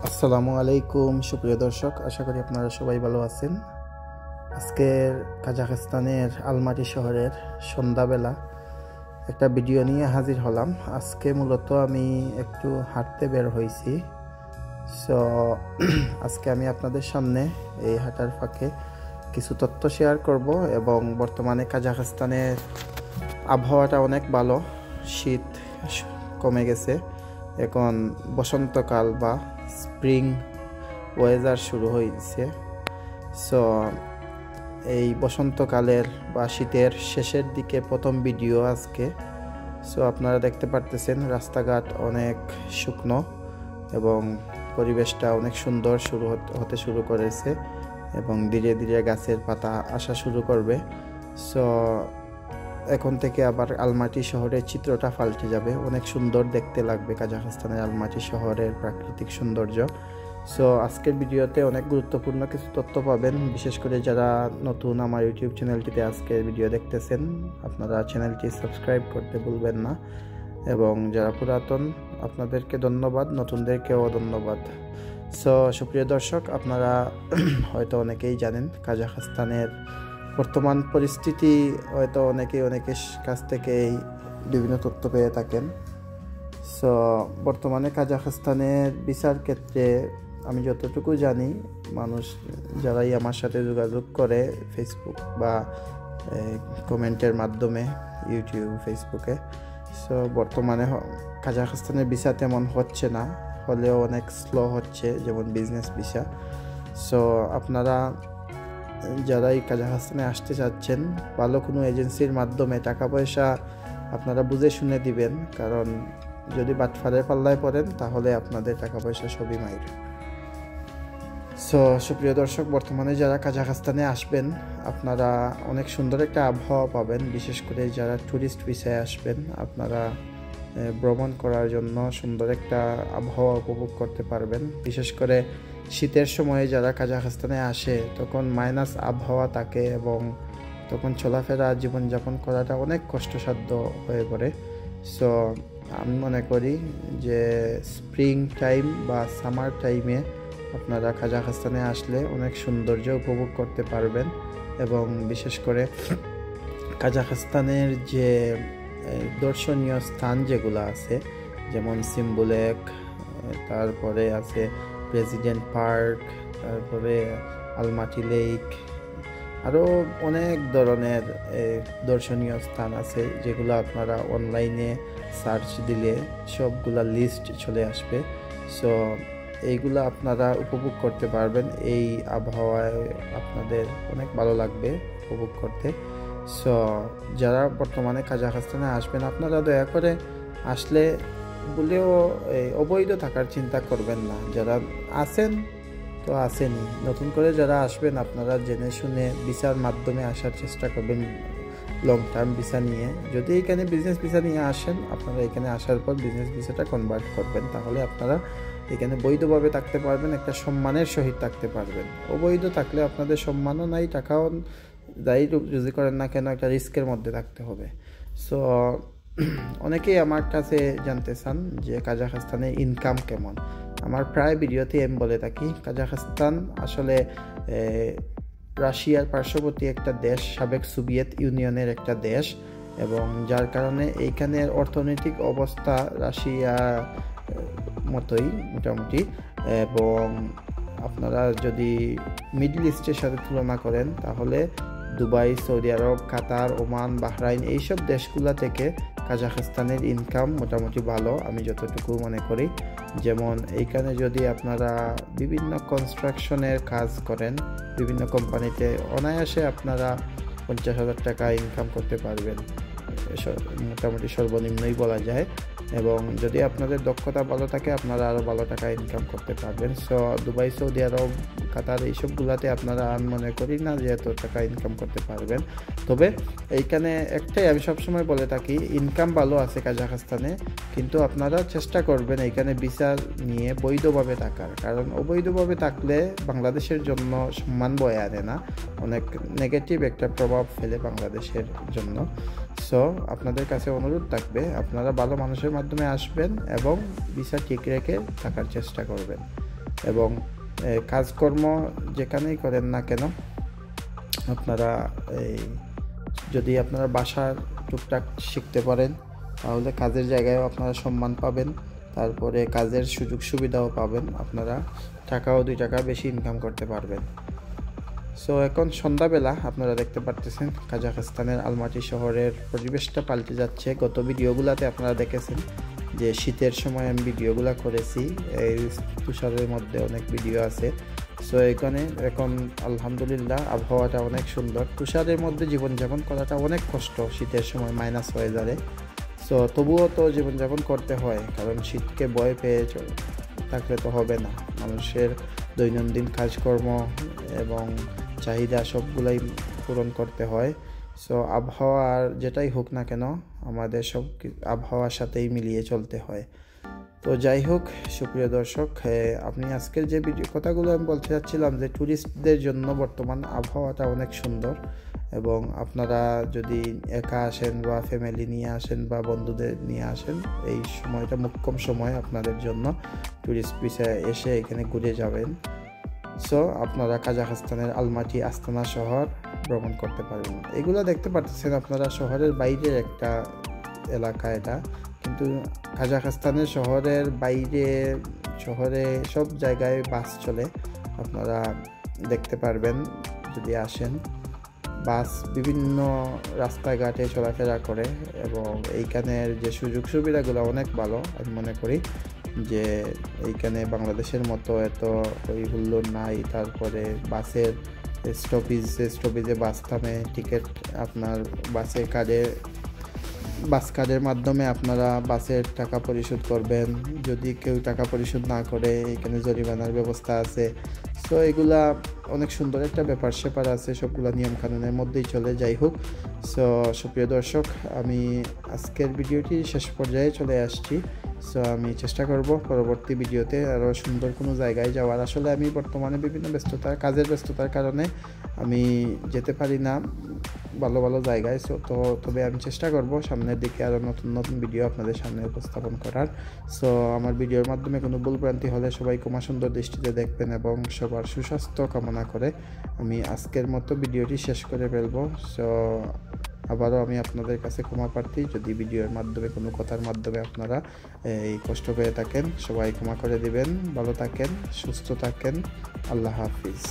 আসসালামু আলাইকুম সুপ্রিয় দর্শক, আশা করি আপনারা সবাই ভালো আছেন। আজকের কাজাখস্তানের আলমাটি শহরের সন্ধ্যাবেলা একটা ভিডিও নিয়ে হাজির হলাম। আজকে মূলত আমি একটু হাঁটতে বের হয়েছি। সো আজকে আমি আপনাদের সামনে এই হাঁটার ফাঁকে কিছু তথ্য শেয়ার করব এবং বর্তমানে কাজাখস্তানের আবহাওয়াটা অনেক ভালো, শীত কমে গেছে, এখন বসন্তকাল বা স্প্রিং ওয়েদার শুরু হয়েছে। সো এই বসন্তকালের বা শীতের শেষের দিকে প্রথম ভিডিও আজকে। সো আপনারা দেখতে পারতেছেন রাস্তাঘাট অনেক শুকনো এবং পরিবেশটা অনেক সুন্দর হতে শুরু করেছে এবং ধীরে ধীরে গাছের পাতা আসা শুরু করবে। সো এখন থেকে আবার আলমাটি শহরের চিত্রটা পাল্টে যাবে, অনেক সুন্দর দেখতে লাগবে কাজাখস্তানের আলমাটি শহরের প্রাকৃতিক সৌন্দর্য। সো আজকের ভিডিওতে অনেক গুরুত্বপূর্ণ কিছু তথ্য পাবেন, বিশেষ করে যারা নতুন আমার ইউটিউব চ্যানেলটিতে আজকের ভিডিও দেখতেছেন আপনারা চ্যানেলটি সাবস্ক্রাইব করতে ভুলবেন না, এবং যারা পুরাতন আপনাদেরকে ধন্যবাদ, নতুনদেরকেও ধন্যবাদ। সো সুপ্রিয় দর্শক, আপনারা হয়তো অনেকেই জানেন কাজাখস্তানের বর্তমান পরিস্থিতি, হয়তো অনেকের কাছ থেকেই বিভিন্ন তথ্য পেয়ে থাকেন। সো বর্তমানে কাজাখস্তানের ভিসার ক্ষেত্রে আমি যতটুকু জানি, মানুষ যারাই আমার সাথে যোগাযোগ করে ফেসবুক বা কমেন্টের মাধ্যমে ইউটিউব ফেসবুকে, সো বর্তমানে কাজাখস্তানের ভিসা তেমন হচ্ছে না, হলেও অনেক স্লো হচ্ছে, যেমন বিজনেস ভিসা। সো আপনারা যারাই কাজাখস্তানে আসতে চাচ্ছেন, ভালো কোনো এজেন্সির মাধ্যমে টাকা পয়সা আপনারা বুঝে শুনে দিবেন, কারণ যদি বাটফারের পাল্লায় পড়েন তাহলে আপনাদের টাকা পয়সা সবই মাইর। সো সুপ্রিয় দর্শক, বর্তমানে যারা কাজাখস্তানে আসবেন আপনারা অনেক সুন্দর একটা আবহাওয়া পাবেন, বিশেষ করে যারা ট্যুরিস্ট ভিসায় আসবেন আপনারা ভ্রমণ করার জন্য সুন্দর একটা আবহাওয়া উপভোগ করতে পারবেন। বিশেষ করে শীতের সময়ে যারা কাজাখস্তানে আসে তখন মাইনাস আবহাওয়া থাকে এবং তখন চলাফেরা জীবনযাপন করাটা অনেক কষ্টসাধ্য হয়ে পড়ে। সো আমি মনে করি যে স্প্রিং টাইম বা সামার টাইমে আপনারা কাজাখস্তানে আসলে অনেক সৌন্দর্য উপভোগ করতে পারবেন, এবং বিশেষ করে কাজাখস্তানের যে দর্শনীয় স্থান যেগুলো আছে, যেমন সিম্বুলেক, তারপরে আছে প্রেসিডেন্ট পার্ক, তারপরে আলমাটি লেক, আরও অনেক ধরনের দর্শনীয় স্থান আছে যেগুলো আপনারা অনলাইনে সার্চ দিলে সবগুলা লিস্ট চলে আসবে। সো এইগুলো আপনারা উপভোগ করতে পারবেন, এই আবহাওয়ায় আপনাদের অনেক ভালো লাগবে উপভোগ করতে। সো যারা বর্তমানে কাজাখস্তানে আসবেন আপনারা দয়া করে আসলে বলেও অবৈধ থাকার চিন্তা করবেন না। যারা আছেন তো আসেনি, নতুন করে যারা আসবেন আপনারা জেনে শুনে ভিসার মাধ্যমে আসার চেষ্টা করবেন, লং টার্ম ভিসা নিয়ে। যদি এখানে বিজনেস ভিসা নিয়ে আসেন আপনারা এখানে আসার পর বিজনেস ভিসাটা কনভার্ট করবেন, তাহলে আপনারা এখানে বৈধভাবে থাকতে পারবেন, একটা সম্মানের সহিত থাকতে পারবেন। অবৈধ থাকলে আপনাদের সম্মানও নাই, টাকাও যাই রুজি করেন না কেন একটা রিস্কের মধ্যে থাকতে হবে। সো অনেকেই আমার কাছে জানতে চান যে কাজাখস্তানে ইনকাম কেমন। আমার প্রায় ভিডিওতে আমি বলে থাকি কাজাখস্তান আসলে রাশিয়ার পার্শ্ববর্তী একটা দেশ, সাবেক সোভিয়েত ইউনিয়নের একটা দেশ, এবং যার কারণে এইখানের অর্থনৈতিক অবস্থা রাশিয়া মতোই মোটামুটি, এবং আপনারা যদি মিডল ইস্টের সাথে তুলনা করেন তাহলে দুবাই, সৌদি আরব, কাতার, ওমান, বাহরাইন এইসব দেশগুলো থেকে কাজাখস্তানের ইনকাম মোটামুটি ভালো আমি যতটুকু মনে করি। যেমন এইখানে যদি আপনারা বিভিন্ন কনস্ট্রাকশনের কাজ করেন বিভিন্ন কোম্পানিতে, অনায়াসে আপনারা 50,000 টাকা ইনকাম করতে পারবেন, মোটামুটি সর্বনিম্নই বলা যায়, এবং যদি আপনাদের দক্ষতা ভালো থাকে আপনারা আরও ভালো টাকা ইনকাম করতে পারবেন। সো দুবাই, সৌদি আরব, কাতার এইসবগুলোতে আপনারা আমি মনে করি না যে এত টাকা ইনকাম করতে পারবেন। তবে এইখানে একটাই আমি সবসময় বলে থাকি, ইনকাম ভালো আছে কাজাখস্তানে, কিন্তু আপনারা চেষ্টা করবেন এইখানে ভিসা নিয়ে বৈধভাবে থাকার, কারণ অবৈধভাবে থাকলে বাংলাদেশের জন্য সম্মান বয়ে আনে না, অনেক নেগেটিভ একটা প্রভাব ফেলে বাংলাদেশের জন্য। সো আপনাদের কাছে অনুরোধ থাকবে আপনারা ভালো মানুষের মাধ্যমে আসবেন এবং ভিসা ঠিক রেখে থাকার চেষ্টা করবেন। এবং কাজকর্ম যেখানেই করেন না কেন আপনারা যদি আপনারা বাসার টুকটাক শিখতে পারেন তাহলে কাজের জায়গায়ও আপনারা সম্মান পাবেন, তারপরে কাজের সুযোগ সুবিধাও পাবেন, আপনারা টাকাও 2 টাকা বেশি ইনকাম করতে পারবেন। সো এখন সন্ধ্যাবেলা আপনারা দেখতে পারতেছেন কাজাখস্তানের আলমাটি শহরের পরিবেশটা পাল্টে যাচ্ছে। গত ভিডিওগুলোতে আপনারা দেখেছেন যে শীতের সময় আমি ভিডিওগুলো করেছি, এই তুষারের মধ্যে অনেক ভিডিও আছে। সো এখানে এখন আলহামদুলিল্লাহ আবহাওয়াটা অনেক সুন্দর। তুষারের মধ্যে জীবনযাপন করাটা অনেক কষ্ট শীতের সময় মাইনাস হয়ে যাবে। সো তবুও তো জীবনযাপন করতে হয়, কারণ শীতকে ভয় পেয়ে থাকলে তো হবে না। মানুষের দৈনন্দিন কাজকর্ম এবং চাহিদা সবগুলাই পূরণ করতে হয়। সো আবহাওয়ার যেটাই হোক না কেন আমাদের সব আবহাওয়ার সাথেই মিলিয়ে চলতে হয়। তো যাই হোক সুপ্রিয় দর্শক, আপনি আজকের যে কথাগুলো আমি বলতে চাচ্ছিলাম যে ট্যুরিস্টদের জন্য বর্তমান আবহাওয়াটা অনেক সুন্দর, এবং আপনারা যদি একা আসেন বা ফ্যামিলি নিয়ে আসেন বা বন্ধুদের নিয়ে আসেন, এই সময়টা মোক্ষম সময় আপনাদের জন্য ট্যুরিস্ট ভিসায় এসে এখানে ঘুরে যাবেন। সো আপনারা কাজাখস্তানের আলমাটি আস্তানা শহর ভ্রমণ করতে পারবেন। এগুলো দেখতে পারতেছেন আপনারা শহরের বাইরের একটা এলাকা এটা, কিন্তু কাজাখস্তানের শহরের বাইরে শহরে সব জায়গায় বাস চলে, আপনারা দেখতে পারবেন যদি আসেন। বাস বিভিন্ন রাস্তাঘাটে চলাফেরা করে এবং এইখানের যে সুযোগ সুবিধাগুলো অনেক ভালো। আমি মনে করি যে এইখানে বাংলাদেশের মতো এত ওই হুল্লোড় নাই, তারপরে বাসের স্টপেজে বাস থামে, টিকিট আপনার বাস কার্ডের মাধ্যমে আপনারা বাসের টাকা পরিশোধ করবেন। যদি কেউ টাকা পরিশোধ না করে এখানে জরিমানার ব্যবস্থা আছে। সো এগুলা অনেক সুন্দর একটা ব্যাপার স্যাপার আছে, সবগুলা নিয়মকানুনের মধ্যেই চলে। যাই হোক, সো সুপ্রিয় দর্শক, আমি আজকের ভিডিওটি শেষ পর্যায়ে চলে আসছি। সো আমি চেষ্টা করব পরবর্তী ভিডিওতে আরও সুন্দর কোনো জায়গায় যাওয়ার। আসলে আমি বর্তমানে বিভিন্ন কাজের ব্যস্ততার কারণে আমি যেতে পারি না ভালো ভালো জায়গায়। তবে আমি চেষ্টা করব সামনের দিকে আরও নতুন নতুন ভিডিও আপনাদের সামনে উপস্থাপন করার। সো আমার ভিডিওর মাধ্যমে কোনো ভুলভ্রান্তি হলে সবাই ক্ষমা সুন্দর দৃষ্টিতে দেখবেন এবং সবার সুস্বাস্থ্য কামনা করে আমি আজকের মতো ভিডিওটি শেষ করে ফেলবো। সো আবারও আমি আপনাদের কাছে ক্ষমা প্রার্থী যদি ভিডিওর মাধ্যমে কোনো কথার মাধ্যমে আপনারা এই কষ্ট পেয়ে থাকেন। সবাই ক্ষমা করে দিবেন। ভালো থাকেন, সুস্থ থাকেন। আল্লাহ হাফিজ।